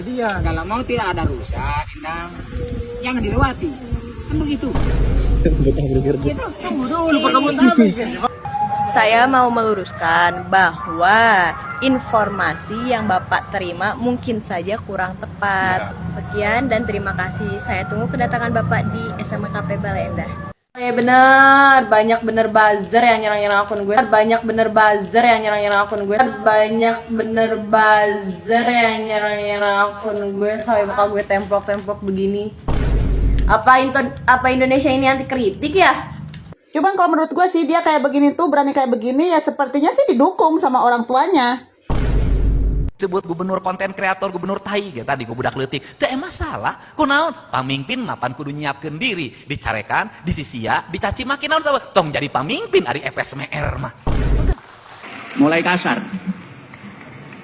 Dia kalau mau tidak ada rusak, jangan dilewati. Kan begitu. Kita tunggu dulu Saya mau meluruskan bahwa informasi yang Bapak terima mungkin saja kurang tepat. Sekian dan terima kasih. Saya tunggu kedatangan Bapak di SMKP Baleendah. Bener, banyak bener buzzer yang nyerang-nyerang akun gue. Banyak bener buzzer yang nyerang-nyerang akun gue. Banyak bener buzzer yang nyerang-nyerang akun gue. Sampai bakal gue templok-templok begini. Apa Indonesia ini anti kritik ya? Cuman kalau menurut gue sih dia kayak begini tuh, berani kayak begini ya sepertinya sih didukung sama orang tuanya. Sebut gubernur konten kreator, gubernur tai gitu tadi gue budak leutik teu masalah kunaon pamimpin mapan kudu nyiapkeun diri dicarekan disisia dicaci maki naon sabab tong jadi pamimpin ari FSMR mah mulai kasar,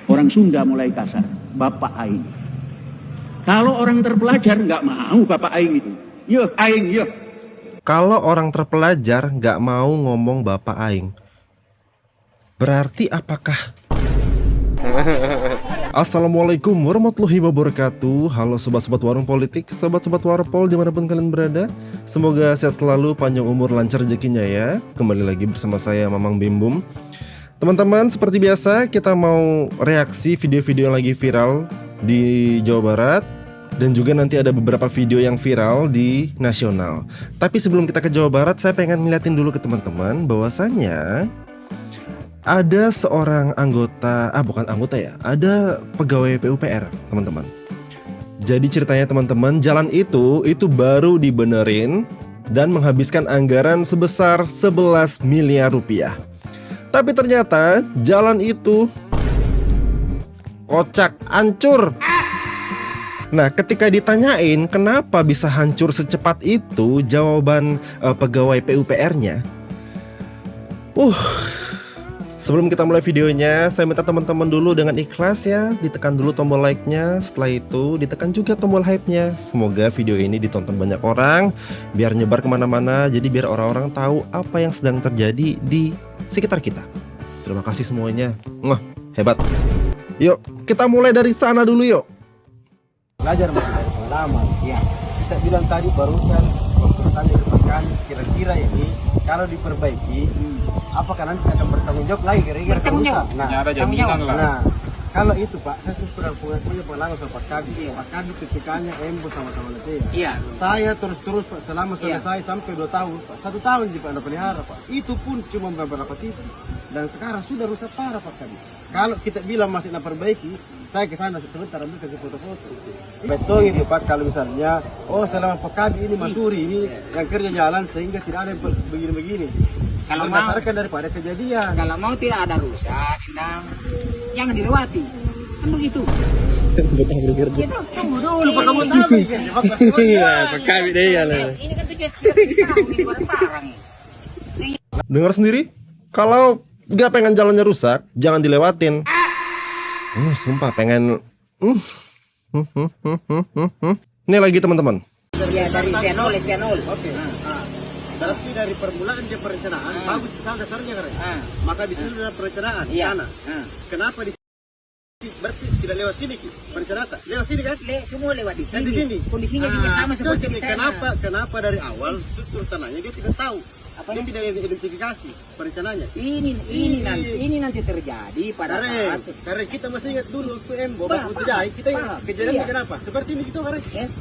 orang Sunda mulai kasar, bapak aing. Kalau orang terpelajar nggak mau bapak aing itu, yuk aing yuk. Kalau orang terpelajar nggak mau ngomong bapak aing, berarti apakah? Assalamualaikum warahmatullahi wabarakatuh. Halo sobat-sobat warung politik, sobat-sobat warpol dimanapun kalian berada. Semoga sehat selalu, panjang umur, lancar rezekinya ya. Kembali lagi bersama saya Mamang Bim Bum. Teman-teman, seperti biasa kita mau reaksi video-video yang lagi viral di Jawa Barat. Dan juga nanti ada beberapa video yang viral di nasional. Tapi sebelum kita ke Jawa Barat, saya pengen ngeliatin dulu ke teman-teman bahwasannya ada seorang anggota, bukan anggota ya, ada pegawai PUPR teman-teman. Jadi ceritanya teman-teman, jalan itu baru dibenerin dan menghabiskan anggaran sebesar 11 miliar rupiah. Tapi ternyata jalan itu kocak, hancur. Nah, ketika ditanyain kenapa bisa hancur secepat itu, jawaban pegawai PUPR-nya, sebelum kita mulai videonya, saya minta teman-teman dulu dengan ikhlas ya, ditekan dulu tombol like-nya, setelah itu ditekan juga tombol hype-nya. Semoga video ini ditonton banyak orang, biar nyebar kemana-mana, jadi biar orang-orang tahu apa yang sedang terjadi di sekitar kita. Terima kasih semuanya, hebat. Yuk, kita mulai dari sana dulu yuk. Belajar lama, ya. Kita bilang tadi barusan waktu tanya rekan kira-kira ini kalau diperbaiki, apakah nanti akan bertanggung jawab lagi kira-kira kalau rusak? Nah, ada jaminan lah. Nah, kalau itu Pak, saya sudah punya pengalaman sama Pak Kadi. Pak Kadi ketikanya Embo sama-sama nanti ya. Iya. Saya terus Pak selama selesai sampai 2 tahun, Pak. 1 tahun di Pak Anda pelihara Pak. Itu pun cuma beberapa titik. Dan sekarang sudah rusak parah Pak Kadi. Kalau kita bilang masih nak perbaiki, saya ke sana sebentar ambil kasih foto-foto. Betul ini Pak, kalau misalnya selama Pak Kadi ini Masuri ini yang kerja jalan sehingga tidak ada yang begini-begini. Kalau berdasarkan daripada kejadian. Kalau mau tidak ada rusak, jangan dilewati. Kan begitu. Kita tunggu dulu Pak kamu tahu. Iya, Pak Kadi deh ya. Ini kan tujuan barang. Dengar sendiri, kalau nggak pengen jalannya rusak, jangan dilewatin. Sumpah pengen. Ini lagi teman-teman. Ya dari pianol. Oke. Berarti dari permulaan dia perencanaan bagus kesana dasarnya kan? Maka di sini ada perencanaan di sana. Kenapa di sini? Berarti tidak lewat sini perencanaan. Lewat sini kan? Semua lewat di sini. Di sini. Kondisinya juga sama seperti di sana. Kenapa dari awal struktur tanahnya dia tidak tahu? Dia tidak identifikasi perencanaannya. Ini nanti terjadi pada saat. Karena kita masih ingat dulu waktu Embo waktu Jai kita ingat kejadiannya kenapa? Seperti ini gitu kan?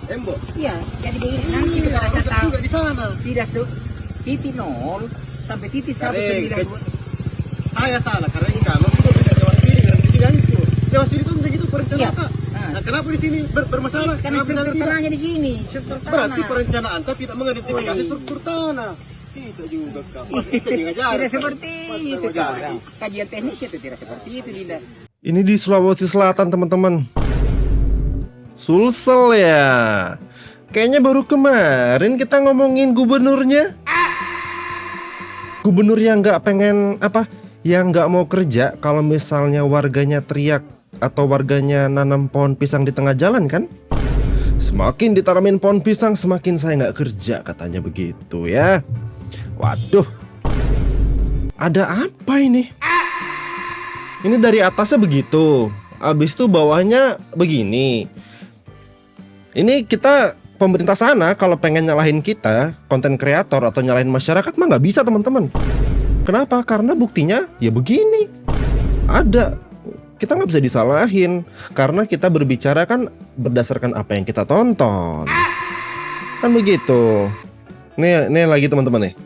Embo. Iya. Jadi nanti kita rasa tahu juga di sana. Tidak titik 0 sampai titik 192. Saya salah karena ini kalau itu tidak lewat sini karena di sini hancur. Lewat sini pun begitu perencanaan. Nah, kenapa di sini bermasalah? Karena struktur tanahnya di sini. Berarti perencanaan tidak mengidentifikasi struktur tanah. Itu juga tidak seperti itu. Kajian teknis itu tidak seperti itu, Dinda. Ini di Sulawesi Selatan teman-teman. Sulsel ya. Kayaknya baru kemarin kita ngomongin gubernurnya. Gubernur yang nggak pengen yang nggak mau kerja kalau misalnya warganya teriak atau warganya nanam pohon pisang di tengah jalan kan? Semakin ditanamin pohon pisang semakin saya nggak kerja katanya begitu ya. Waduh, ada apa ini? Ini dari atasnya begitu, habis itu bawahnya begini. Ini kita pemerintah sana kalau pengen nyalahin kita, konten kreator atau nyalahin masyarakat mah nggak bisa teman-teman. Kenapa? Karena buktinya ya begini. Ada. Kita nggak bisa disalahin karena kita berbicara kan berdasarkan apa yang kita tonton. Kan begitu. Nih lagi teman-teman nih.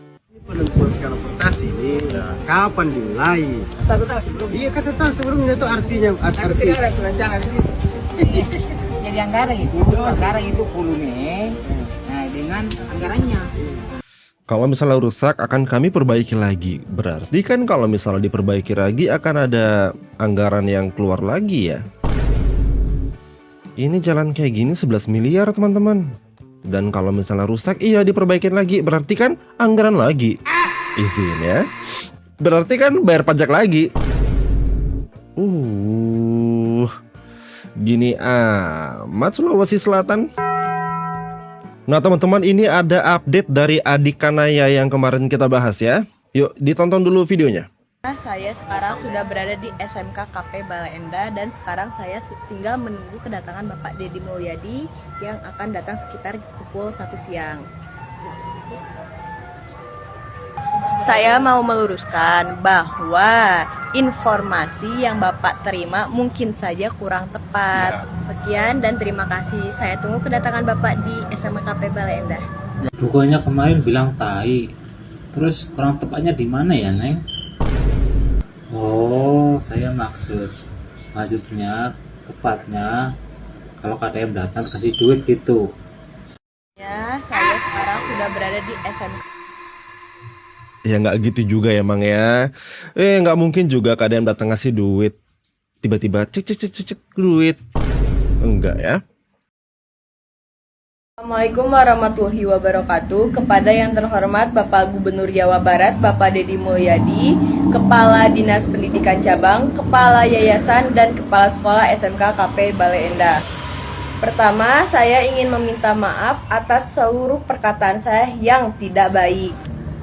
Penentuan skala prestasi ini kapan dimulai? Satu tahun sebelum. Iya, kan 1 tahun sebelumnya itu artinya Tidak ada rencana begitu. Jadi anggaran itu volume, nah dengan anggarannya. Kalau misalnya rusak akan kami perbaiki lagi. Berarti kan kalau misalnya diperbaiki lagi akan ada anggaran yang keluar lagi ya. Ini jalan kayak gini 11 miliar teman-teman. Dan kalau misalnya rusak iya diperbaikin lagi. Berarti kan anggaran lagi. Izin ya. Berarti kan bayar pajak lagi. Gini amat Sulawesi Selatan. Nah teman-teman, ini ada update dari adik Kanaya yang kemarin kita bahas ya. Yuk ditonton dulu videonya. Saya sekarang sudah berada di SMK KP Bale Endah dan sekarang saya tinggal menunggu kedatangan Bapak Deddy Mulyadi yang akan datang sekitar pukul 1 siang. Saya mau meluruskan bahwa informasi yang Bapak terima mungkin saja kurang tepat. Sekian dan terima kasih. Saya tunggu kedatangan Bapak di SMKP Bale Endah. Pokoknya kemarin bilang tai. Terus kurang tepatnya di mana ya, Neng? Oh, saya maksudnya tepatnya kalau KDM datang kasih duit gitu. Ya, saya sekarang sudah berada di SMK. Ya nggak gitu juga ya Mang ya. Nggak mungkin juga KDM datang ngasih duit. Tiba-tiba cek duit. Enggak ya. Assalamualaikum warahmatullahi wabarakatuh. Kepada yang terhormat Bapak Gubernur Jawa Barat, Bapak Deddy Mulyadi, Kepala Dinas Pendidikan Cabang, Kepala Yayasan, dan Kepala Sekolah SMK KP Bale Endah. Pertama, saya ingin meminta maaf atas seluruh perkataan saya yang tidak baik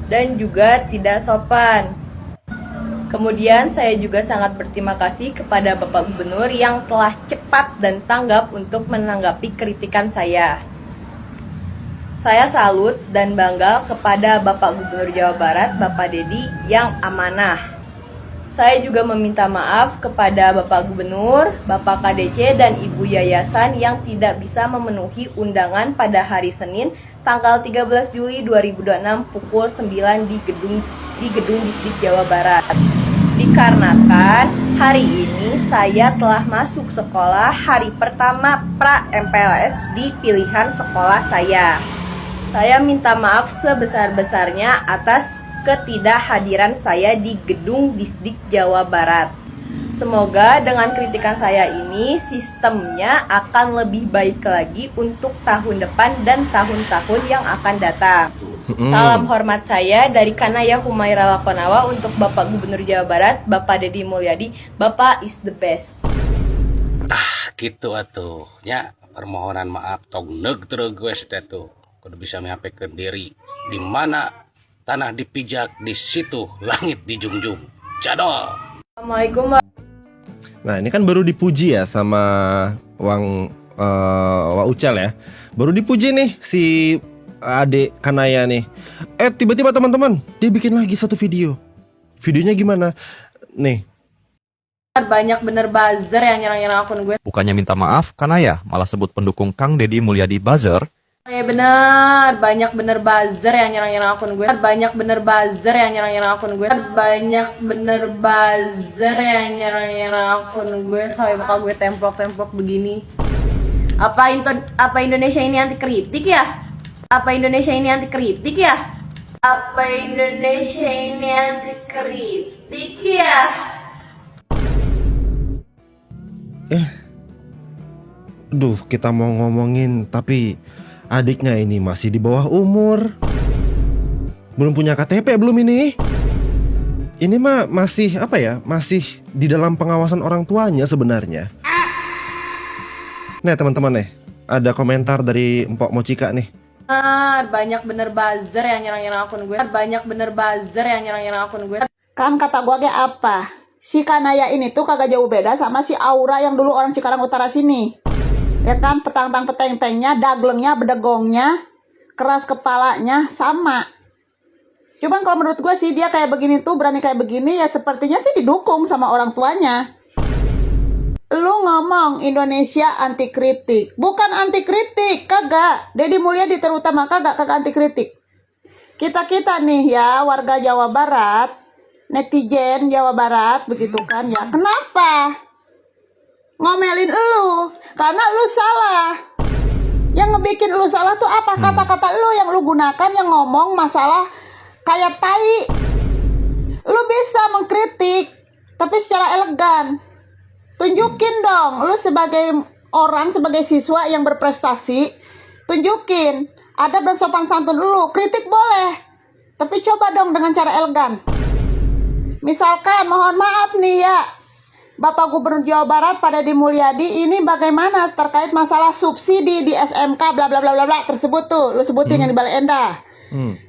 dan juga tidak sopan. Kemudian saya juga sangat berterima kasih kepada Bapak Gubernur yang telah cepat dan tanggap untuk menanggapi kritikan saya. Saya salut dan bangga kepada Bapak Gubernur Jawa Barat, Bapak Deddy yang amanah. Saya juga meminta maaf kepada Bapak Gubernur, Bapak KDC, dan Ibu Yayasan yang tidak bisa memenuhi undangan pada hari Senin, tanggal 13 Juli 2026 pukul 9 di gedung Distrik Jawa Barat. Dikarenakan hari ini saya telah masuk sekolah hari pertama pra-MPLS di pilihan sekolah saya. Saya minta maaf sebesar-besarnya atas ketidakhadiran saya di gedung Distrik Jawa Barat. Semoga dengan kritikan saya ini sistemnya akan lebih baik lagi untuk tahun depan dan tahun-tahun yang akan datang. Salam hormat saya dari Kanaya Humaira Lakonawa untuk Bapak Gubernur Jawa Barat, Bapak Deddy Mulyadi. Bapak is the best. Gitu atuh ya, permohonan maaf tong neug tergeus tuh kudu bisa menyampaikan diri di mana tanah dipijak di situ langit dijunjung. Jadol. Assalamualaikum. Nah ini kan baru dipuji ya sama Wang Ucel ya. Baru dipuji nih si adik Kanaya nih. Tiba-tiba teman-teman dia bikin lagi satu video. Videonya gimana? Nih. Banyak bener buzzer yang nyerang-nyerang akun gue. Bukannya minta maaf, Kanaya malah sebut pendukung Kang Deddy Mulyadi buzzer. Bener, banyak bener buzzer yang nyerang-nyerang akun gue. Banyak bener buzzer yang nyerang-nyerang akun gue. Banyak bener buzzer yang nyerang-nyerang akun gue. Sampai bakal gue templok-templok begini. Apa Indonesia ini anti kritik ya? Apa Indonesia ini anti kritik ya? Apa Indonesia ini anti kritik ya? Duh, kita mau ngomongin tapi adiknya ini masih di bawah umur. Belum punya KTP belum ini? Ini mah masih apa ya? Masih di dalam pengawasan orang tuanya sebenarnya. Nah, teman-teman nih, ada komentar dari Mpok Mochika nih. Banyak bener buzzer yang nyerang-nyerang akun gue. Banyak bener buzzer yang nyerang-nyerang akun gue. Kan kata gua ge apa? Si Kanaya ini tuh kagak jauh beda sama si Aura yang dulu orang Cikarang Utara sini. Ya kan, petang-tang peteng-tengnya, daglengnya, bedegongnya, keras kepalanya sama. Cuman kalau menurut gue sih dia kayak begini tuh, berani kayak begini ya sepertinya sih didukung sama orang tuanya. Lu ngomong Indonesia anti kritik, bukan anti kritik, kagak. Deddy Mulyadi terutama kagak anti kritik. Kita nih ya warga Jawa Barat, netizen Jawa Barat begitu kan ya. Kenapa ngomelin lu? Karena lu salah. Yang ngebikin lu salah tuh apa? Kata-kata lu yang lu gunakan yang ngomong masalah kayak tai. Lu bisa mengkritik tapi secara elegan. Tunjukin dong, lu sebagai orang, sebagai siswa yang berprestasi, tunjukin adab dan sopan santun lu. Kritik boleh, tapi coba dong dengan cara elegan. Misalkan, mohon maaf nih ya, Bapak Gubernur Jawa Barat pada Deddy Mulyadi ini bagaimana terkait masalah subsidi di SMK bla bla bla bla bla tersebut tuh, lu sebutin yang di Bale Endah.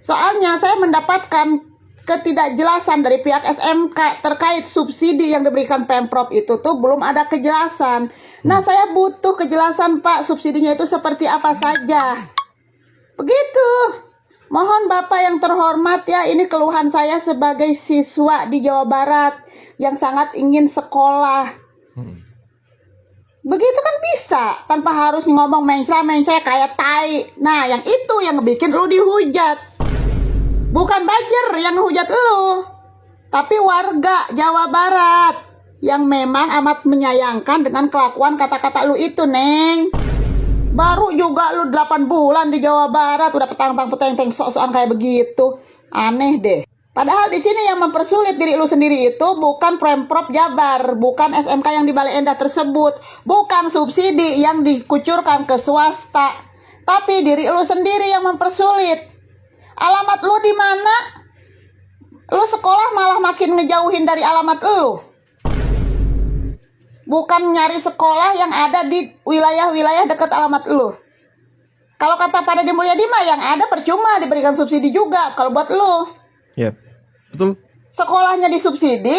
Soalnya saya mendapatkan ketidakjelasan dari pihak SMK terkait subsidi yang diberikan Pemprov itu tuh belum ada kejelasan. Nah, saya butuh kejelasan Pak, subsidinya itu seperti apa saja. Begitu. Mohon Bapak yang terhormat ya, ini keluhan saya sebagai siswa di Jawa Barat yang sangat ingin sekolah. Begitu kan bisa, tanpa harus ngomong mencela-mencela kayak tai. Nah, yang itu yang bikin lu dihujat. Bukan Bajer yang ngehujat lu, tapi warga Jawa Barat yang memang amat menyayangkan dengan kelakuan kata-kata lu itu, Neng. Baru juga lu 8 bulan di Jawa Barat udah petang-tang peteng-teng sok-sokan kayak begitu. Aneh deh. Padahal di sini yang mempersulit diri lu sendiri itu bukan Pemprov Jabar, bukan SMK yang di Bale Endah tersebut, bukan subsidi yang dikucurkan ke swasta, tapi diri lu sendiri yang mempersulit. Alamat lu di mana? Lu sekolah malah makin ngejauhin dari alamat lu. Bukan nyari sekolah yang ada di wilayah-wilayah dekat alamat lu. Kalau kata pada Deddy Mulyadi mah yang ada percuma diberikan subsidi juga kalau buat lu. Ya, betul. Sekolahnya disubsidi,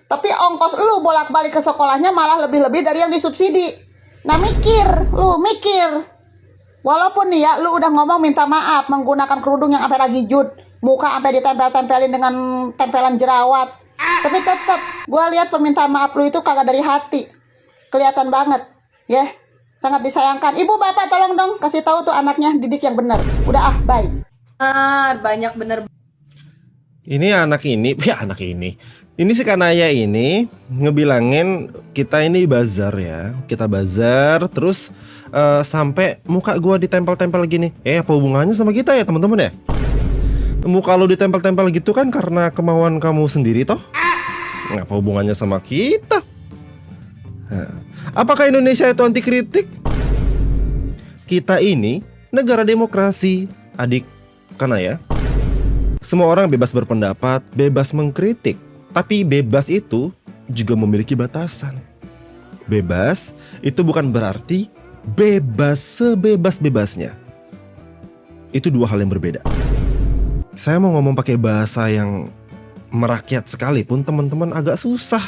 tapi ongkos lu bolak-balik ke sekolahnya malah lebih-lebih dari yang disubsidi. Nah mikir, lu mikir. Walaupun nih ya, lu udah ngomong minta maaf menggunakan kerudung yang sampai lagi jut, muka sampai ditempel-tempelin dengan tempelan jerawat. Tapi tetap, gue lihat permintaan maaf lu itu kagak dari hati. Kelihatan banget, ya. Sangat disayangkan. Ibu bapak tolong dong kasih tahu tuh anaknya didik yang benar. Udah bye. Banyak bener. Ini anak ini, ya anak ini. Ini si Kanaya ini ngebilangin kita ini bazar ya. Kita bazar terus sampai muka gua ditempel-tempel gini. Apa hubungannya sama kita ya teman-teman ya? Muka lu ditempel-tempel gitu kan karena kemauan kamu sendiri toh? Apa hubungannya sama kita? Apakah Indonesia itu anti kritik? Kita ini negara demokrasi, adik Kanaya. Semua orang bebas berpendapat, bebas mengkritik. Tapi bebas itu juga memiliki batasan. Bebas itu bukan berarti bebas sebebas-bebasnya. Itu dua hal yang berbeda. Saya mau ngomong pakai bahasa yang merakyat sekalipun teman-teman agak susah.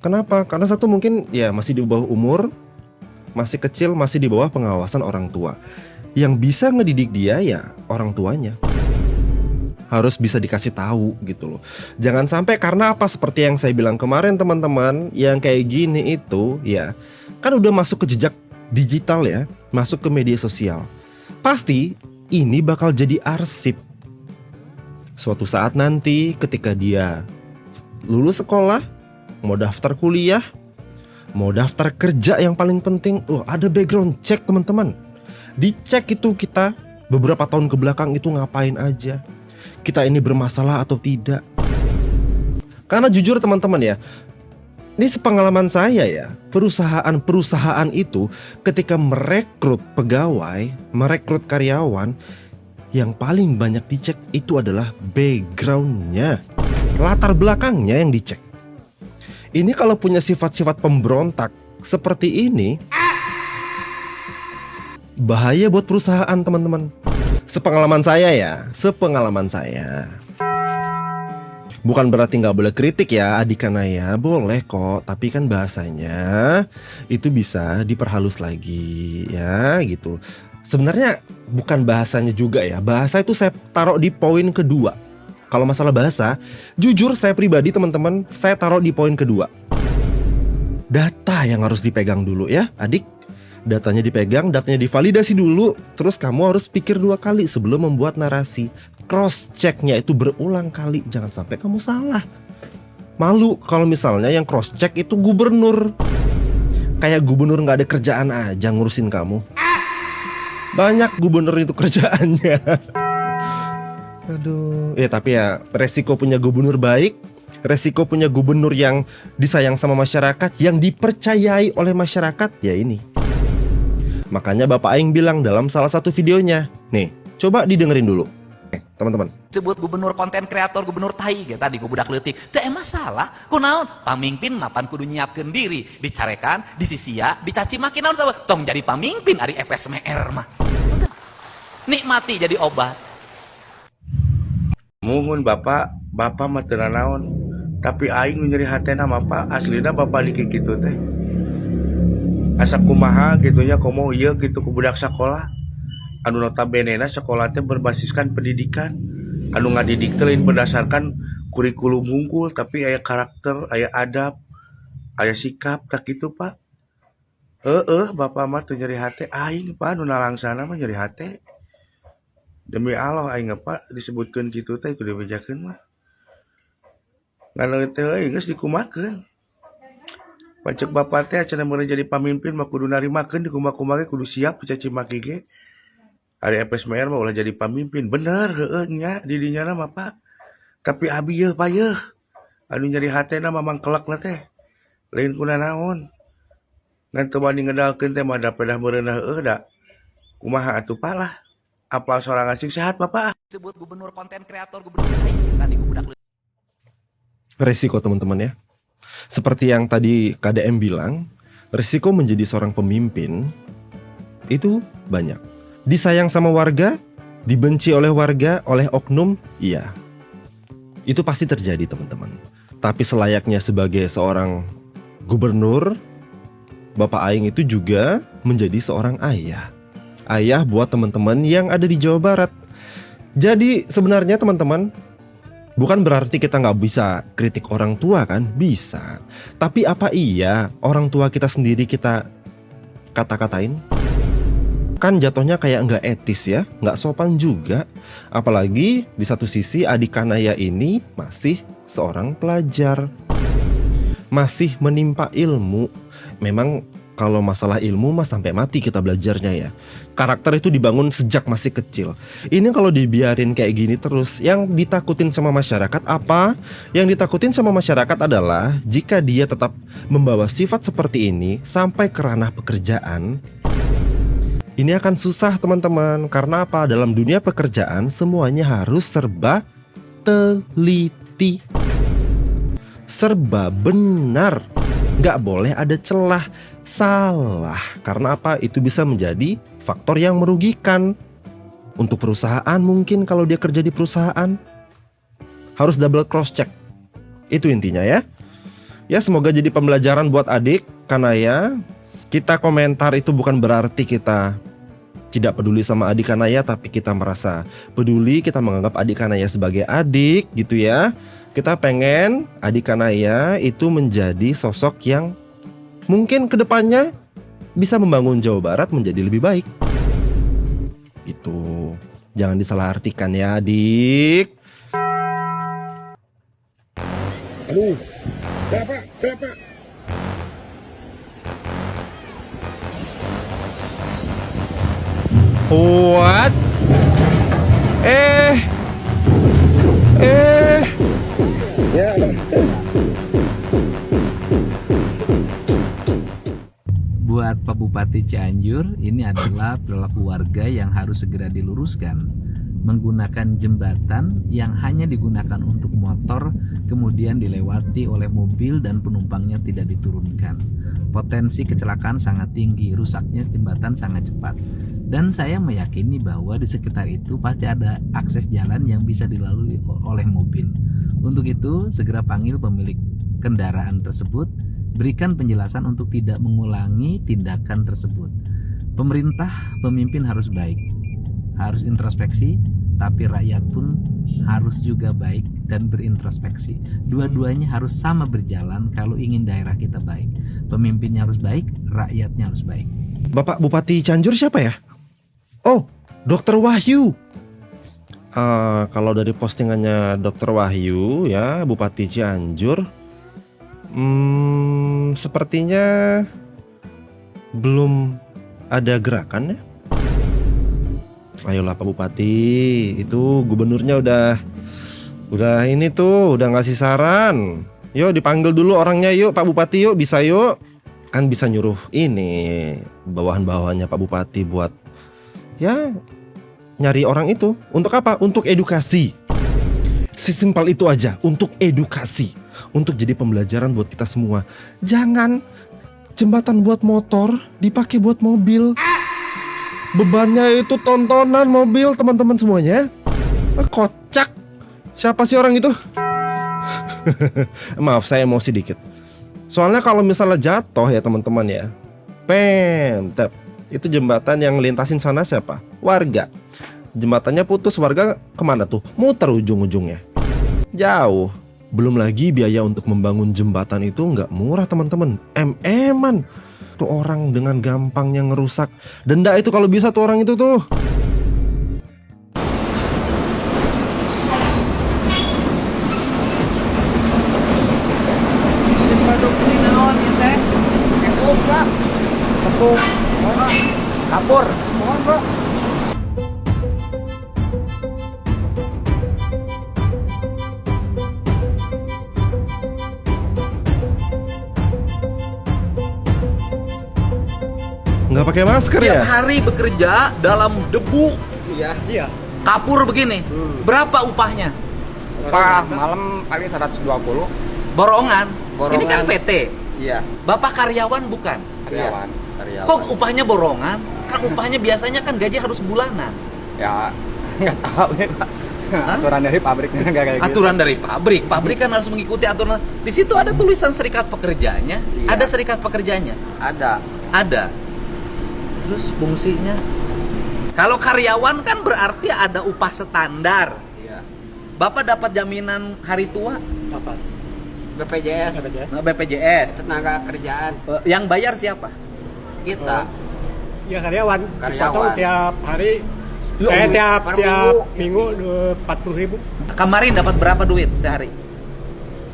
Kenapa? Karena satu mungkin ya masih di bawah umur, masih kecil, masih di bawah pengawasan orang tua. Yang bisa ngedidik dia ya orang tuanya. Harus bisa dikasih tahu gitu loh. Jangan sampai karena apa seperti yang saya bilang kemarin teman-teman, yang kayak gini itu ya kan udah masuk ke jejak digital ya, masuk ke media sosial. Pasti ini bakal jadi arsip. Suatu saat nanti ketika dia lulus sekolah, mau daftar kuliah, mau daftar kerja yang paling penting, ada background check teman-teman. Dicek itu kita beberapa tahun ke belakang itu ngapain aja. Kita ini bermasalah atau tidak. Karena jujur teman-teman ya, ini sepengalaman saya ya, perusahaan-perusahaan itu ketika merekrut pegawai, merekrut karyawan, yang paling banyak dicek itu adalah backgroundnya, latar belakangnya yang dicek. Ini kalau punya sifat-sifat pemberontak seperti ini, bahaya buat perusahaan teman-teman. Sepengalaman saya ya, sepengalaman saya. Bukan berarti nggak boleh kritik ya adik Kanaya, boleh kok. Tapi kan bahasanya itu bisa diperhalus lagi ya gitu. Sebenarnya bukan bahasanya juga ya. Bahasa itu saya taruh di poin kedua. Kalau masalah bahasa, jujur saya pribadi teman-teman, saya taruh di poin kedua. Data yang harus dipegang dulu ya adik. Datanya dipegang, datanya divalidasi dulu. Terus kamu harus pikir 2 kali sebelum membuat narasi. Cross checknya itu berulang kali, jangan sampai kamu salah. Malu kalau misalnya yang cross check itu gubernur. Kayak gubernur nggak ada kerjaan aja ngurusin kamu. Banyak gubernur itu kerjaannya. Aduh, ya tapi ya resiko punya gubernur baik, resiko punya gubernur yang disayang sama masyarakat, yang dipercayai oleh masyarakat, ya ini. Makanya Bapak Aing bilang dalam salah satu videonya, nih, coba didengerin dulu. Teman-teman. Sebut gubernur konten kreator, gubernur tai kayak tadi ku budak leutik. Teu masalah. Kunaon? Pamimpin mapan kudu nyiapkeun diri, dicarekan, disisia, dicaci maki naon sabab tong jadi pamimpin ari FSMR mah. Nikmati jadi obat. Muhun bapak mah teu naon, tapi aing nyeri hatena bapak aslina bapak dikit kitu teh. Asa kumaha gitunya komo ieu gitu ku budak sakola. Anu notabenena sekolah teh berbasiskan pendidikan. Anu ngadidik teh lain berdasarkan kurikulum unggul, tapi aya karakter, aya adab, aya sikap tak gitu pak. Bapak mah teu nyeri hate aing pak, anu nalangsana mah nyeri hate. Demi Allah aing pak disebutkeun kitu teh kudu dibejakeun mah. Ngan teh geus dikumakeun. Pacek bapak teh cenah meureun jadi pamimpin mah kudu narimakeun dikumak-kumak kudu siap dicaci maki ge. Ari FSMR mah ulah jadi pamimpin, bener heueuh nya di dinya mah Pak. Tapi abi yeuh payeuh. Anu nyeri hatena mah mangkelakna teh. Lain kunaon. Ngan teu wani ngedalkeun teh mah da pedah meureunna heueuh da. Kumaha atuh Pak lah. Apal sorangan sing sehat Bapak. Sebut gubernur konten kreator, gubernur tai tadi ku budak leutik. Resiko teman-teman ya. Seperti yang tadi KDM bilang, resiko menjadi seorang pemimpin itu banyak. Disayang sama warga, dibenci oleh warga, oleh oknum, iya. Itu pasti terjadi teman-teman. Tapi selayaknya sebagai seorang gubernur, Bapak Aing itu juga menjadi seorang ayah. Ayah buat teman-teman yang ada di Jawa Barat. Jadi sebenarnya teman-teman, bukan berarti kita nggak bisa kritik orang tua kan? Bisa. Tapi apa iya orang tua kita sendiri kita kata-katain? Kan jatuhnya kayak nggak etis ya, nggak sopan juga. Apalagi di satu sisi adik Kanaya ini masih seorang pelajar, masih menimpa ilmu. Memang kalau masalah ilmu mah sampai mati kita belajarnya ya. Karakter itu dibangun sejak masih kecil. Ini kalau dibiarin kayak gini terus, yang ditakutin sama masyarakat apa? Yang ditakutin sama masyarakat adalah jika dia tetap membawa sifat seperti ini sampai ke ranah pekerjaan. Ini akan susah teman-teman. Karena apa? Dalam dunia pekerjaan semuanya harus serba teliti, serba benar. Gak boleh ada celah, salah. Karena apa? Itu bisa menjadi faktor yang merugikan. Untuk perusahaan mungkin kalau dia kerja di perusahaan harus double cross check. Itu intinya ya. Ya semoga jadi pembelajaran buat adik Kanaya. Kita komentar itu bukan berarti kita tidak peduli sama adik Kanaya, tapi kita merasa peduli, kita menganggap adik Kanaya sebagai adik gitu ya. Kita pengen adik Kanaya itu menjadi sosok yang mungkin kedepannya bisa membangun Jawa Barat menjadi lebih baik. Gitu. Jangan disalahartikan ya adik. Aduh, Bapak. What? Buat Pak Bupati Cianjur, ini adalah perilaku warga yang harus segera diluruskan. Menggunakan jembatan yang hanya digunakan untuk motor, kemudian dilewati oleh mobil dan penumpangnya tidak diturunkan. Potensi kecelakaan sangat tinggi, rusaknya jembatan sangat cepat. Dan saya meyakini bahwa di sekitar itu pasti ada akses jalan yang bisa dilalui oleh mobil. Untuk itu, segera panggil pemilik kendaraan tersebut, berikan penjelasan untuk tidak mengulangi tindakan tersebut. Pemerintah, pemimpin harus baik, harus introspeksi, tapi rakyat pun harus juga baik dan berintrospeksi. Dua-duanya harus sama berjalan kalau ingin daerah kita baik. Pemimpinnya harus baik, rakyatnya harus baik. Bapak Bupati Cianjur siapa ya? Oh, Dr. Wahyu. Kalau dari postingannya Dr. Wahyu ya, Bupati Cianjur, sepertinya belum ada gerakan ya. Ayolah Pak Bupati, itu gubernurnya udah ini tuh, udah ngasih saran. Yuk dipanggil dulu orangnya yuk Pak Bupati, yuk bisa yuk. Kan bisa nyuruh ini bawahan-bawahannya Pak Bupati buat ya nyari orang itu. Untuk apa? Untuk edukasi. Sesimpel itu aja, untuk edukasi. Untuk jadi pembelajaran buat kita semua. Jangan jembatan buat motor dipakai buat mobil. Bebannya itu tontonan mobil teman-teman semuanya. Kocak. Siapa sih orang itu? Maaf saya emosi dikit. Soalnya kalau misalnya jatuh ya teman-teman ya, Pemtep, itu jembatan yang lintasin sana siapa? Warga. Jembatannya putus, warga kemana tuh? Muter ujung-ujungnya. Jauh. Belum lagi biaya untuk membangun jembatan itu nggak murah teman-teman. Em-eman. Tuh orang dengan gampangnya ngerusak. Denda itu kalau bisa tuh orang itu tuh. Kapur. Mohon, Bro. Nggak pakai masker ya? Tiap hari bekerja dalam debu. Iya. Kapur begini. Berapa upahnya? Upah malam paling 120. Borongan. Ini kan PT. Iya. Bapak karyawan bukan? Karyawan. Kok upahnya borongan? Kan upahnya biasanya kan gaji harus bulanan. Ya, nggak tahu ya, Pak. Aturan dari pabriknya nggak kayak gitu. Aturan dari pabrik. Pabrik kan harus mengikuti aturan. Di situ ada tulisan serikat pekerjanya. Iya. Ada serikat pekerjanya. Ada. Terus fungsinya? Kalau karyawan kan berarti ada upah standar. Iya. Bapak dapat jaminan hari tua? Apa? BPJS. BPJS. Tenaga kerjaan. Yang bayar siapa? Kita. Ya karyawan. Potong tiap hari. Ya, Tiap minggu 40.000. Kemarin dapat berapa duit sehari?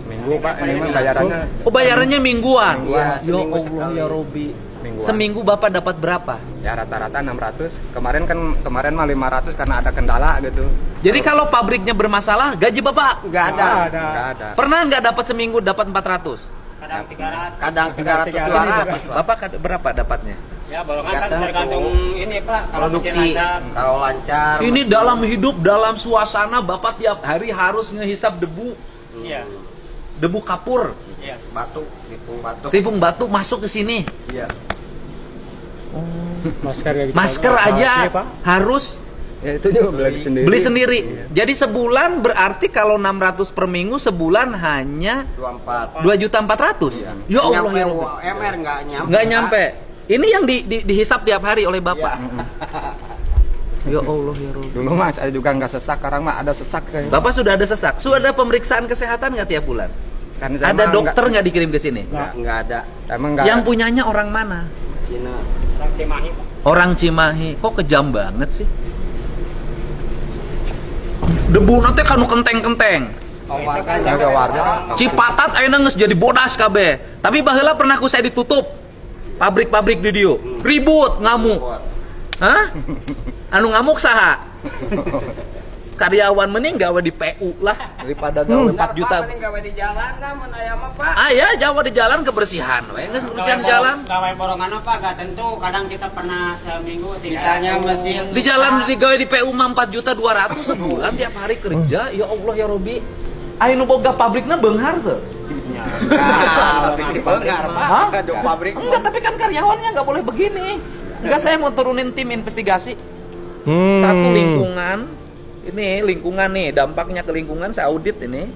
Seminggu, Pak. Ini mah bayarannya. Oh, bayarannya mingguan. Iya, Ya seminggu Allah sekali. ya Robi. Mingguan. Seminggu Bapak dapat berapa? Ya rata-rata 600. Kemarin mah 500 karena ada kendala gitu. Jadi kalau pabriknya bermasalah, gaji Bapak Nggak ada. pernah nggak dapat seminggu dapat 400? Kadang 300 200. Bapak berapa dapatnya? Ya borongan kan tergantung ini Pak. Kalau mesin Produksi. lancar. Kalau lancar. Ini dalam hidup, dalam suasana Bapak tiap hari harus ngehisap debu. Iya. Debu kapur, Iya. Batu, tipung batu masuk ke sini. Iya. Masker aja harus Ya itu juga beli sendiri. Jadi sebulan berarti kalau 600 per minggu, sebulan hanya 2.400.000. Ya Allah ya Rabbi. UMR Nggak nyampe. Ini yang dihisap tiap hari oleh Bapak. Ya Allah ya Rabbi. Dulu mah saya juga nggak sesak, sekarang mah ada sesak kayak. Bapak sudah ada sesak. Sudah ada pemeriksaan kesehatan nggak tiap bulan? Kan saya Ada mah dokter nggak dikirim ke sini? Nggak ada. Emang nggak. Yang punyanya orang mana? Cina. Orang Cimahi Pak. Orang Cimahi. Kok kejam banget sih? Debu nanti kan kenteng-kenteng. Warga. Cipatat ayeuna geus jadi bodas kabeh. Tapi baheula pernah ku saya ditutup. Pabrik-pabrik di dieu. Ribut, ngamuk. Hah? Anu ngamuk saha? Karyawan mending gawe di PU lah daripada gawe 4 juta. Mending gawe di jalan dah mun aya mah, Pak. Ah ya, Jawa di jalan kebersihan we, geus kebersihan jalan. Gawe borongan apa gak tentu. Kadang kita pernah seminggu 3 Misalnya mesin Di jalan digawe di PU mah 4.200.000 sebulan tiap hari kerja. Ya Allah ya Robi. Aya nu boga pabrikna beunghar teu? Hah? Pabrik. Enggak, tapi kan karyawannya nggak boleh begini. Enggak, saya mau turunin tim investigasi. Satu lingkungan, ini lingkungan nih, dampaknya ke lingkungan saya audit ini.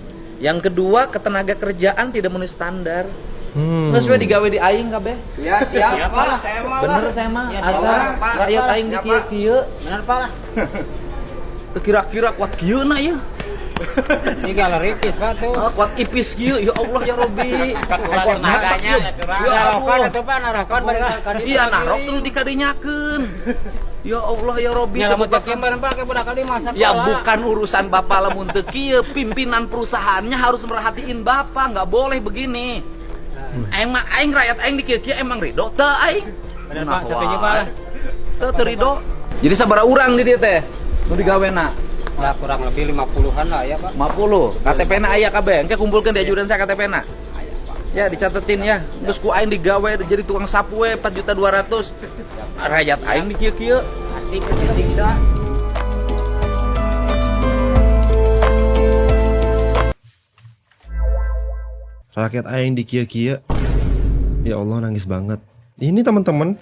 Yang kedua, ketenaga kerjaan tidak memenuhi standar. Nggak sesuai digawe di aing kabeh. Ya siap Pak. Saya mah. Bener saya mah. Ya, Asa Pak. rakyat aing di kieu-kieu. Benar Pak. Teu kira-kira kuat kieu na ieu. Ini galerikis Pak tuh. Kuat ipis kieu. Ya Allah ya Robi. Kuat tenaganya kurang. Ya rokon atuh Pak, narokon bari ka dieu. Iya narok terus dikadinyakeun. Ya Allah ya Robi. Ya lamun teu kimbar Pak ke budak kali masa ya bukan urusan Bapak lamun teu kieu, pimpinan perusahaannya harus merhatiin Bapak, nggak boleh begini. Emang aing rakyat aing di kieu-kieu emang ridho teu aing? Bener Pak, setuju Pak. Teu ridho. Jadi sabaraha urang di dieu teh? Nu digawena? Ya kurang lebih 50-an lah ya Pak. 50. KTP-na aya kabeh. Engke kumpulkeun di ajudan saya KTP-na. Ya dicatetin ya. Terus ku aing digawe jadi tukang sapu we 4.200.000. Rakyat aing di kieu-kieu. Asik disiksa. Rakyat aing di kieu-kieu. Ya Allah, nangis banget. Ini teman-teman,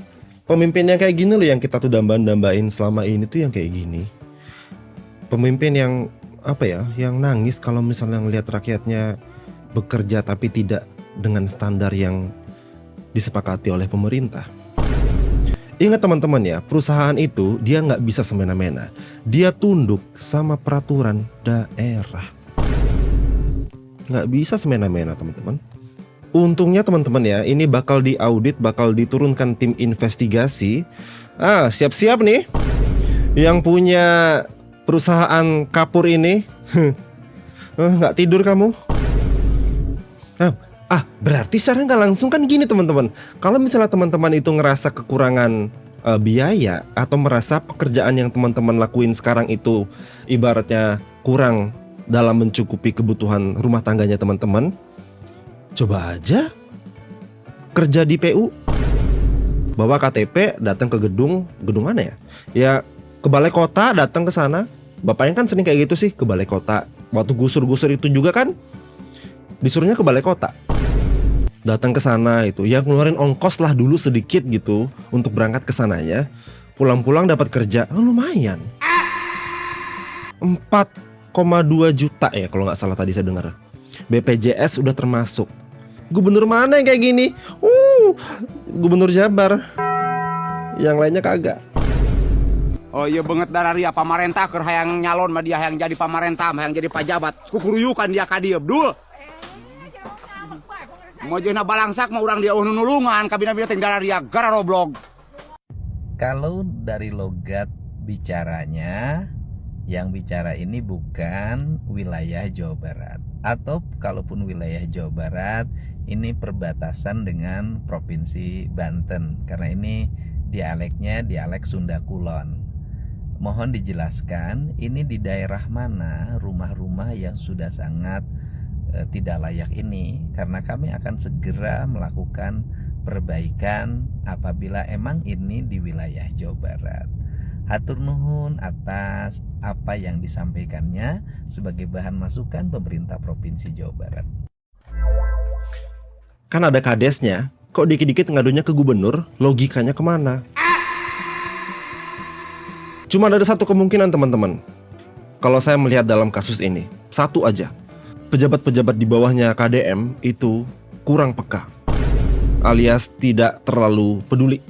pemimpin yang kayak gini loh yang kita tuh dambain selama ini tuh yang kayak gini. Pemimpin yang apa ya, yang nangis kalau misalnya ngelihat rakyatnya bekerja tapi tidak dengan standar yang disepakati oleh pemerintah. Ingat teman-teman ya, perusahaan itu dia nggak bisa semena-mena. Dia tunduk sama peraturan daerah. Nggak bisa semena-mena teman-teman. Untungnya teman-teman ya, ini bakal diaudit, bakal diturunkan tim investigasi. Siap-siap nih yang punya perusahaan kapur ini. Nggak tidur kamu? Berarti secara nggak langsung kan gini teman-teman. Kalau misalnya teman-teman itu ngerasa kekurangan biaya atau merasa pekerjaan yang teman-teman lakuin sekarang itu ibaratnya kurang dalam mencukupi kebutuhan rumah tangganya teman-teman, coba aja kerja di PU, bawa KTP, datang ke gedung mana ya? Ya ke balai kota, datang ke sana. Bapaknya kan sering kayak gitu sih, ke balai kota. Waktu gusur-gusur itu juga kan disuruhnya ke balai kota. Datang ke sana itu, ya ngeluarin ongkos lah dulu sedikit gitu untuk berangkat ke sananya. Pulang-pulang dapat kerja, lumayan. 4,2 juta ya kalau nggak salah tadi saya dengar. BPJS udah termasuk. Gubernur mana yang kayak gini? Gubernur Jabar. Yang lainnya kagak. Oh iya banget dari pamarentah keur hayang nyalon mah dia hayang jadi pamarentah, hayang jadi pejabat. Kukuruyukan dia ka dieu, Abdul. Mojeuna balangsak mah urang dia nulungan kabina-bina teh dia gara roblog. Kalau dari logat bicaranya, yang bicara ini bukan wilayah Jawa Barat. Atau kalaupun wilayah Jawa Barat, ini perbatasan dengan Provinsi Banten. Karena ini dialeknya dialek Sunda Kulon. Mohon dijelaskan, ini di daerah mana rumah-rumah yang sudah sangat tidak layak ini, karena kami akan segera melakukan perbaikan apabila emang ini di wilayah Jawa Barat. Hatur nuhun atas apa yang disampaikannya sebagai bahan masukan pemerintah Provinsi Jawa Barat. Kan ada kadesnya, kok dikit-dikit ngadunya ke gubernur, logikanya kemana? Cuma ada satu kemungkinan teman-teman. Kalau saya melihat dalam kasus ini, satu aja. Pejabat-pejabat di bawahnya KDM itu kurang peka, alias tidak terlalu peduli.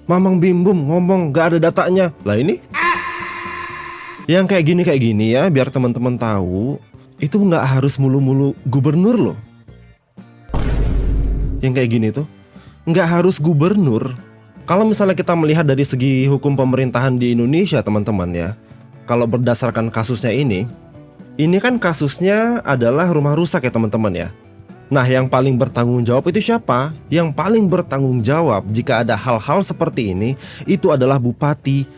Mamang Bimbum ngomong gak ada datanya. Lah ini yang kayak gini ya, biar teman-teman tahu, itu gak harus mulu-mulu gubernur loh. Yang kayak gini tuh gak harus gubernur. Kalau misalnya kita melihat dari segi hukum pemerintahan di Indonesia teman-teman ya, kalau berdasarkan kasusnya ini kan kasusnya adalah rumah rusak ya teman-teman ya. Nah yang paling bertanggung jawab itu siapa? Yang paling bertanggung jawab jika ada hal-hal seperti ini, itu adalah bupati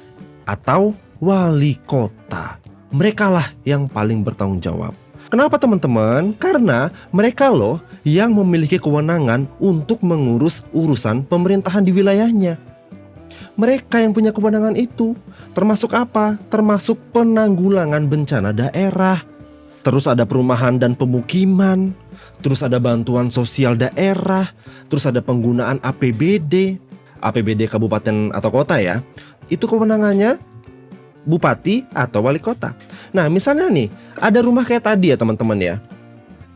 atau wali kota. Mereka lah yang paling bertanggung jawab. Kenapa teman-teman? Karena mereka loh yang memiliki kewenangan untuk mengurus urusan pemerintahan di wilayahnya. Mereka yang punya kewenangan itu. Termasuk apa? Termasuk penanggulangan bencana daerah. Terus ada perumahan dan pemukiman. Terus ada bantuan sosial daerah. Terus ada penggunaan APBD. APBD kabupaten atau kota ya. Itu kewenangannya bupati atau wali kota. Nah misalnya nih, ada rumah kayak tadi ya teman-teman ya.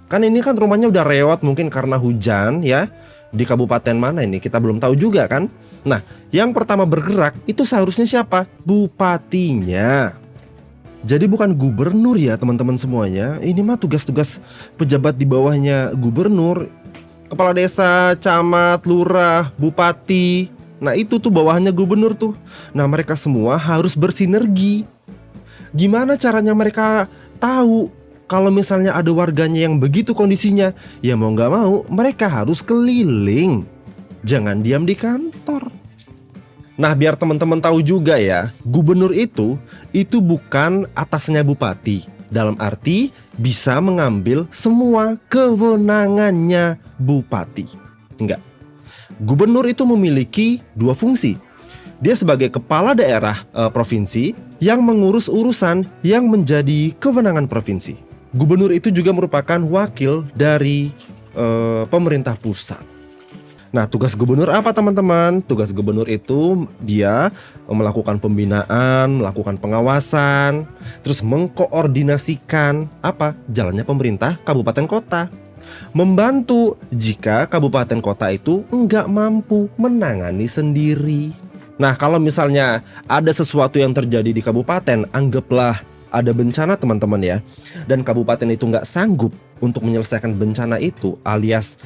Kan ini kan rumahnya udah rewot mungkin karena hujan ya. Di kabupaten mana ini kita belum tahu juga kan. Nah, yang pertama bergerak itu seharusnya siapa? Bupatinya. Jadi bukan gubernur ya teman-teman semuanya. Ini mah tugas-tugas pejabat di bawahnya gubernur. Kepala desa, camat, lurah, bupati. Nah itu tuh bawahannya gubernur tuh. Nah mereka semua harus bersinergi. Gimana caranya mereka tahu kalau misalnya ada warganya yang begitu kondisinya? Ya mau gak mau mereka harus keliling. Jangan diam di kantor. Nah biar teman-teman tahu juga ya, gubernur itu bukan atasnya bupati. Dalam arti bisa mengambil semua kewenangannya bupati. Enggak. Gubernur itu memiliki dua fungsi. Dia sebagai kepala daerah provinsi yang mengurus urusan yang menjadi kewenangan provinsi. Gubernur itu juga merupakan wakil dari pemerintah pusat. Nah, tugas gubernur apa teman-teman? Tugas gubernur itu dia melakukan pembinaan, melakukan pengawasan, terus mengkoordinasikan jalannya pemerintah kabupaten kota. Membantu jika kabupaten kota itu enggak mampu menangani sendiri. Nah, kalau misalnya ada sesuatu yang terjadi di kabupaten, anggaplah ada bencana teman-teman ya, dan kabupaten itu nggak sanggup untuk menyelesaikan bencana itu alias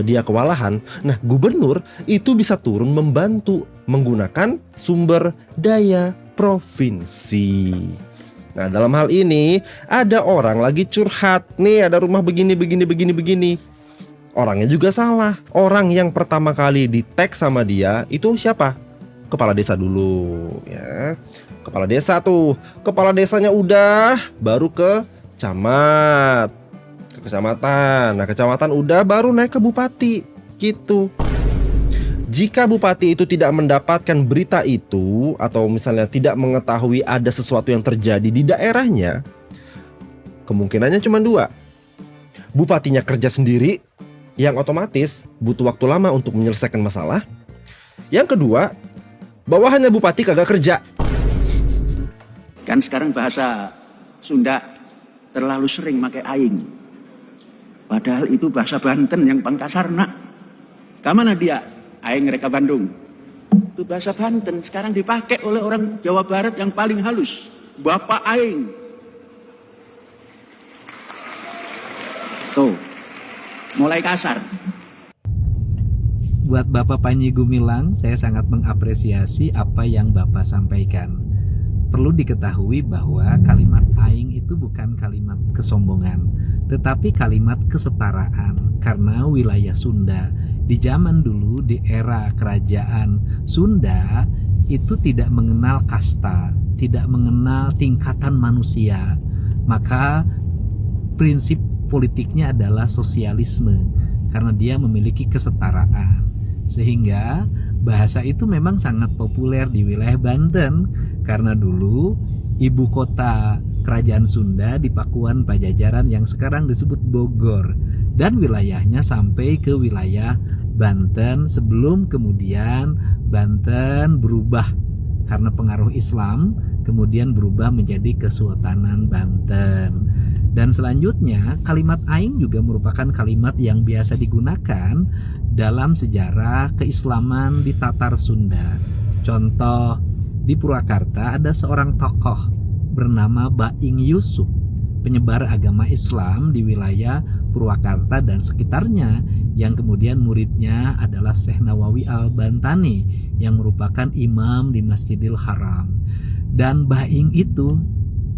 dia kewalahan. Nah gubernur itu bisa turun membantu menggunakan sumber daya provinsi. Nah dalam hal ini ada orang lagi curhat, nih ada rumah begini. Orangnya juga salah. Orang yang pertama kali di-tag sama dia itu siapa? Kepala desa dulu ya. Kepala desa tuh, kepala desanya udah, baru ke camat, ke kecamatan. Nah kecamatan udah, baru naik ke bupati gitu. Jika bupati itu tidak mendapatkan berita itu, atau misalnya tidak mengetahui ada sesuatu yang terjadi di daerahnya, kemungkinannya cuma dua. Bupatinya kerja sendiri, yang otomatis butuh waktu lama untuk menyelesaikan masalah. Yang kedua, bawahannya bupati kagak kerja. Kan sekarang bahasa Sunda terlalu sering pakai aing. Padahal itu bahasa Banten yang pangkasarna. Kamana dia? Aing reka Bandung. Itu bahasa Banten sekarang dipakai oleh orang Jawa Barat yang paling halus. Bapak aing. Tuh, mulai kasar. Buat Bapak Panji Gumilang, saya sangat mengapresiasi apa yang Bapak sampaikan. Perlu diketahui bahwa kalimat aing itu bukan kalimat kesombongan, tetapi kalimat kesetaraan. Karena wilayah Sunda di zaman dulu, di era kerajaan Sunda, itu tidak mengenal kasta, tidak mengenal tingkatan manusia. Maka prinsip politiknya adalah sosialisme, karena dia memiliki kesetaraan. Sehingga bahasa itu memang sangat populer di wilayah Banten, karena dulu ibu kota kerajaan Sunda di Pakuan Pajajaran yang sekarang disebut Bogor, dan wilayahnya sampai ke wilayah Banten sebelum kemudian Banten berubah karena pengaruh Islam, kemudian berubah menjadi Kesultanan Banten. Dan selanjutnya kalimat aing juga merupakan kalimat yang biasa digunakan dalam sejarah keislaman di Tatar Sunda. Contoh, di Purwakarta ada seorang tokoh bernama Baing Yusuf, penyebar agama Islam di wilayah Purwakarta dan sekitarnya, yang kemudian muridnya adalah Syekh Nawawi Al-Bantani yang merupakan imam di Masjidil Haram. Dan Baing itu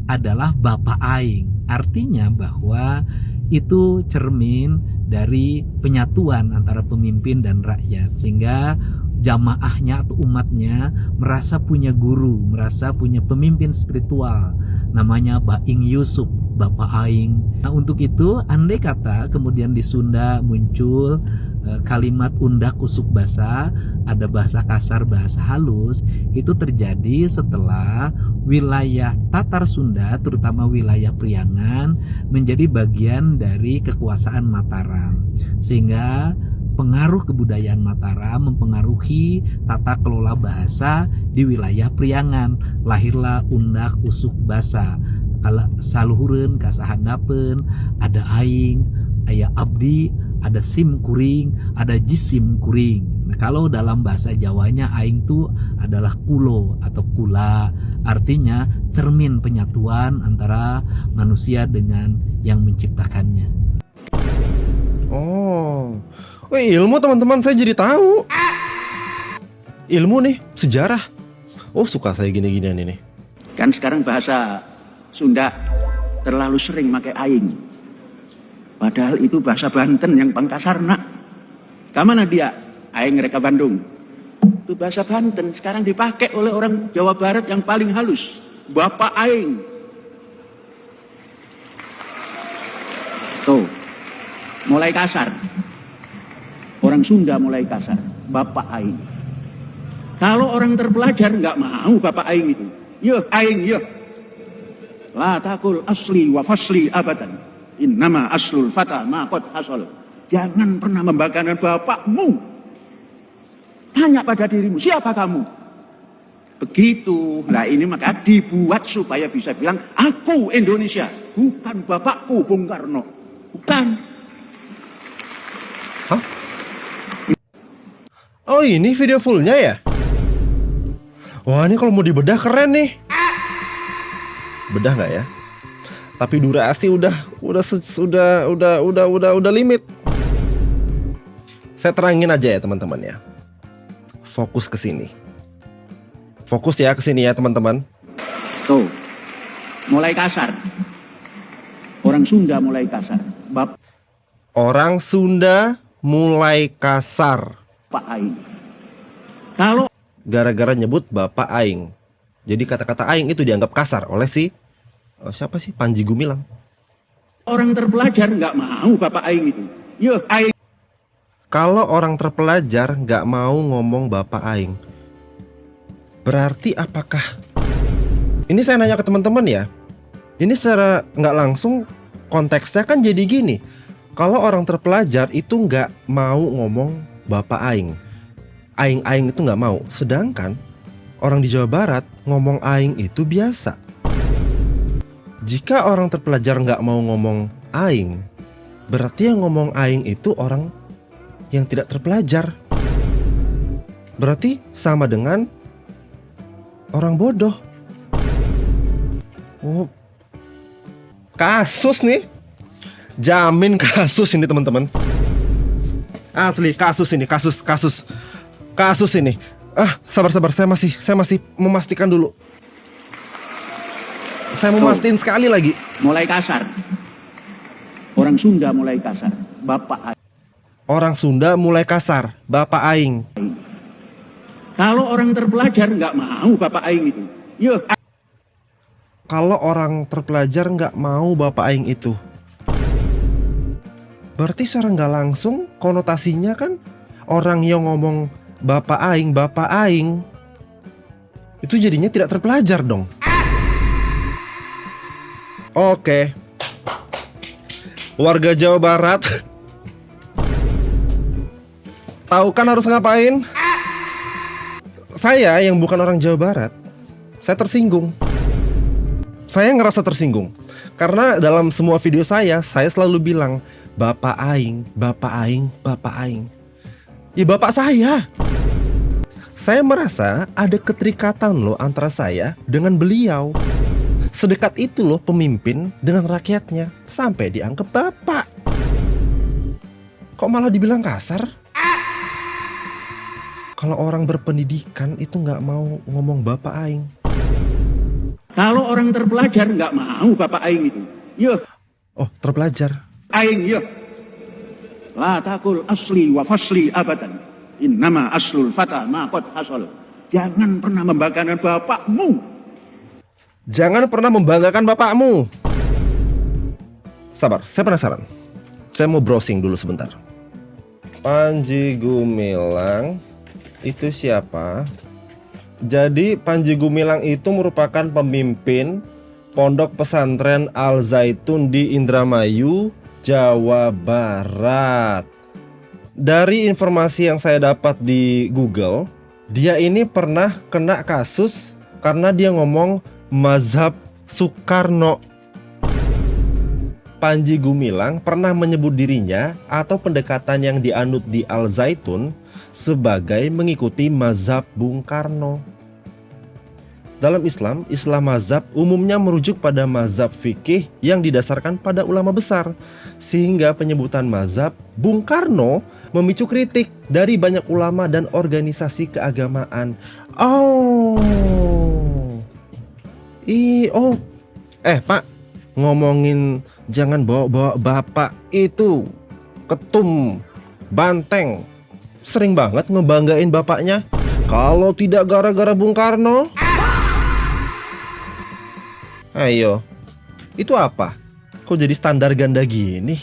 adalah Bapak Aing, artinya bahwa itu cermin dari penyatuan antara pemimpin dan rakyat, sehingga jamaahnya atau umatnya merasa punya guru, merasa punya pemimpin spiritual, namanya Baing Yusuf, Bapak Aing. Nah untuk itu andai kata kemudian di Sunda muncul kalimat undak usuk basa, ada bahasa kasar, bahasa halus, itu terjadi setelah wilayah Tatar Sunda, terutama wilayah Priangan, menjadi bagian dari kekuasaan Mataram, sehingga pengaruh kebudayaan Mataram mempengaruhi tata kelola bahasa di wilayah Priangan. Lahirlah undak usuk basa. saluhureun kasahandapeun, ada aing, aya abdi, ada sim kuring, ada jisim kuring. Nah, kalau dalam bahasa Jawanya aing tuh adalah kulo atau kula, artinya cermin penyatuan antara manusia dengan yang menciptakannya. Oh, ilmu teman-teman, saya jadi tahu. Ilmu nih, sejarah. Oh, suka saya gini-ginian ini. Kan sekarang bahasa Sunda terlalu sering pakai aing. Padahal itu bahasa Banten yang pangkasarna. Kamana dia? Aing reka Bandung. Itu bahasa Banten sekarang dipakai oleh orang Jawa Barat yang paling halus. Bapak aing. Tuh, mulai kasar. Orang Sunda mulai kasar. Bapak aing. Kalau orang terpelajar nggak mau bapak aing itu. Yuh, aing, yuh. La takul asli wa fasli abadan. Innama aslul fata ma qad hasal. Jangan pernah membanggakan bapakmu. Tanya pada dirimu, siapa kamu? Begitu. Nah ini maka dibuat supaya bisa bilang, aku Indonesia, bukan bapakku Bung Karno. Bukan. Hah? Oh, ini video fullnya ya? Wah, ini kalau mau dibedah keren nih. Bedah nggak ya? Tapi durasi udah limit. Saya terangin aja ya teman-teman ya. Fokus ke sini. Fokus ya ke sini ya teman-teman. Tuh, mulai kasar. Orang Sunda mulai kasar. Orang Sunda mulai kasar. Bapak aing. Kalau gara-gara nyebut bapak aing. Jadi kata-kata aing itu dianggap kasar oleh siapa sih? Panji Gumilang. Orang terpelajar nggak mau bapak aing itu. Yuh, aing. Kalau orang terpelajar nggak mau ngomong bapak aing, berarti apakah? Ini saya nanya ke teman-teman ya. Ini secara nggak langsung konteksnya kan jadi gini. Kalau orang terpelajar itu nggak mau ngomong bapak aing, aing itu nggak mau. Sedangkan orang di Jawa Barat ngomong aing itu biasa. Jika orang terpelajar nggak mau ngomong aing, berarti yang ngomong aing itu orang yang tidak terpelajar. Berarti sama dengan orang bodoh. Oh, kasus nih. Jamin kasus ini teman-teman. Asli kasus ini, kasus ini. Sabar, saya masih memastikan dulu. Saya mau mastiin sekali lagi. Mulai kasar. Orang Sunda mulai kasar. Bapak aing. Orang Sunda mulai kasar. Bapak aing. Kalau orang terpelajar nggak mau bapak aing itu. Yuh. Kalau orang terpelajar nggak mau bapak aing itu, berarti secara nggak langsung konotasinya kan orang yang ngomong bapak aing itu jadinya tidak terpelajar dong. Oke. Warga Jawa Barat tahu kan harus ngapain? Saya yang bukan orang Jawa Barat, saya tersinggung. Saya ngerasa tersinggung karena dalam semua video saya selalu bilang bapak aing. Ya bapak saya. Saya merasa ada keterikatan loh antara saya dengan beliau. Sedekat itu loh pemimpin dengan rakyatnya, sampai dianggap bapak. Kok malah dibilang kasar? Kalau orang berpendidikan itu nggak mau ngomong bapak aing. Kalau orang terpelajar nggak mau bapak aing itu. Yuh. Oh, terpelajar. Aing, yuh. La takul asli wa fasli abadan. Innama aslul fata ma qad hasal. Jangan pernah membanggakan bapakmu. Jangan pernah membanggakan bapakmu. Sabar, saya penasaran. Saya mau browsing dulu sebentar. Panji Gumilang itu siapa? Jadi Panji Gumilang itu merupakan pemimpin Pondok Pesantren Al Zaitun di Indramayu, Jawa Barat. Dari informasi yang saya dapat di Google, dia ini pernah kena kasus karena dia ngomong mazhab Soekarno. Panji Gumilang pernah menyebut dirinya atau pendekatan yang dianut di Al Zaitun sebagai mengikuti mazhab Bung Karno. Dalam Islam, Islam mazhab umumnya merujuk pada mazhab fikih yang didasarkan pada ulama besar, sehingga penyebutan mazhab Bung Karno memicu kritik dari banyak ulama dan organisasi keagamaan. Pak, ngomongin jangan bawa-bawa bapak itu, ketum Banteng sering banget ngebanggain bapaknya. Kalau tidak gara-gara Bung Karno. Ayo, itu apa? Kok jadi standar ganda gini?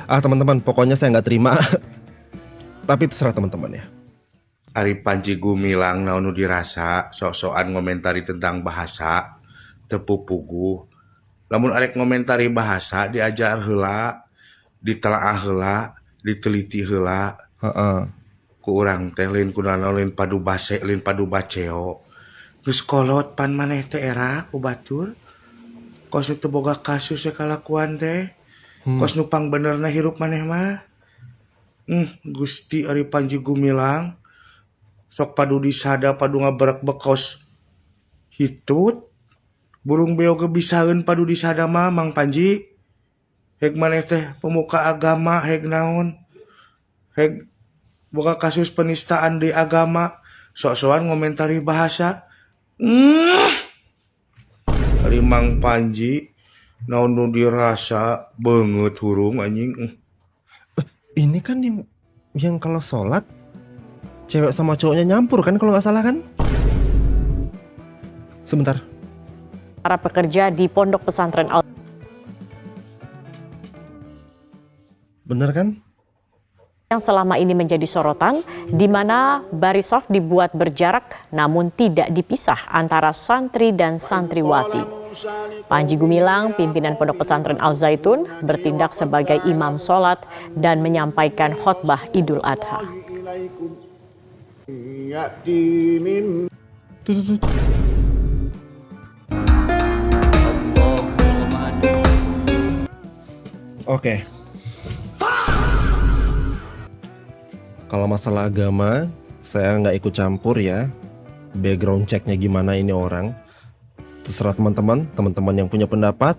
Teman-teman, pokoknya saya nggak terima. Tapi terserah teman-teman ya. Ari Panji Gumilang naon nu dirasa sok-sokan ngomentari tentang bahasa teu puguh. Lamun arek ngomentari bahasa diajar heula, ditelaah heula, diteliti heula. Ku urang teh lain kunaon lain padu base, lain padu baceo. Geus kolot pan maneh teh era ku batur. Kos teu boga kasus kalakuan teh. Kos nupang benerna hirup maneh mah. Gusti Ari Panji Gumilang sok padu disada padu ngaberak bekos hitut burung beo kebisaeun padu disada mah Mang Panji. Heg maneh teh pemuka agama heg naon, heg boga kasus penistaan di agama, sok-sokan ngomentari bahasa. Ari Mang Panji naon nu dirasa banget hurung anjing. Ini kan yang kalau sholat cewek sama cowoknya nyampur kan kalau nggak salah kan? Sebentar. Para pekerja di Pondok Pesantren Al Bener kan? yang selama ini menjadi sorotan, di mana barisof dibuat berjarak namun tidak dipisah antara santri dan santriwati. Panji Gumilang, pimpinan Pondok Pesantren Al Zaitun, bertindak sebagai imam sholat dan menyampaikan khotbah Idul Adha. Oke. Kalau masalah agama, saya nggak ikut campur ya. Background checknya gimana ini orang. Terserah teman-teman yang punya pendapat.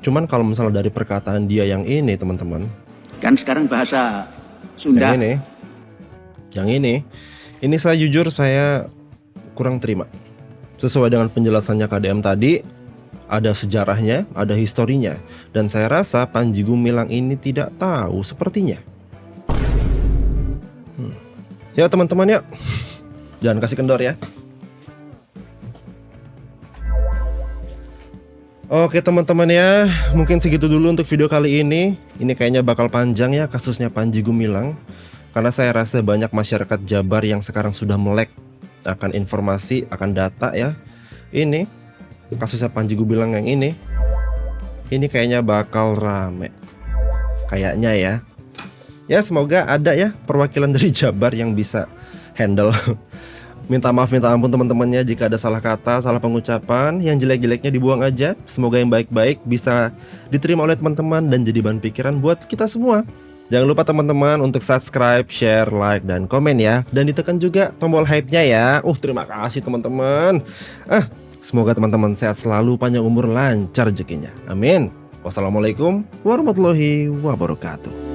Cuman kalau misalnya dari perkataan dia yang ini teman-teman. Kan sekarang bahasa Sunda. Yang ini saya jujur saya kurang terima. Sesuai dengan penjelasannya KDM tadi, ada sejarahnya, ada historinya. Dan saya rasa Panji Gumilang ini tidak tahu sepertinya. Ya teman-teman ya, jangan kasih kendor ya. Oke teman-teman ya, mungkin segitu dulu untuk video kali ini. Ini kayaknya bakal panjang ya kasusnya Panji Gumilang. Karena saya rasa banyak masyarakat Jabar yang sekarang sudah melek akan informasi, akan data ya. Ini kasusnya Panji Gumilang yang ini kayaknya bakal rame. Kayaknya ya. Ya semoga ada ya perwakilan dari Jabar yang bisa handle. Minta maaf, minta ampun teman-temannya jika ada salah kata, salah pengucapan. Yang jelek-jeleknya dibuang aja. Semoga yang baik-baik bisa diterima oleh teman-teman dan jadi bahan pikiran buat kita semua. Jangan lupa teman-teman untuk subscribe, share, like, dan komen ya. Dan ditekan juga tombol hype-nya ya. Terima kasih teman-teman. Semoga teman-teman sehat selalu, panjang umur, lancar rezekinya. Amin. Wassalamualaikum warahmatullahi wabarakatuh.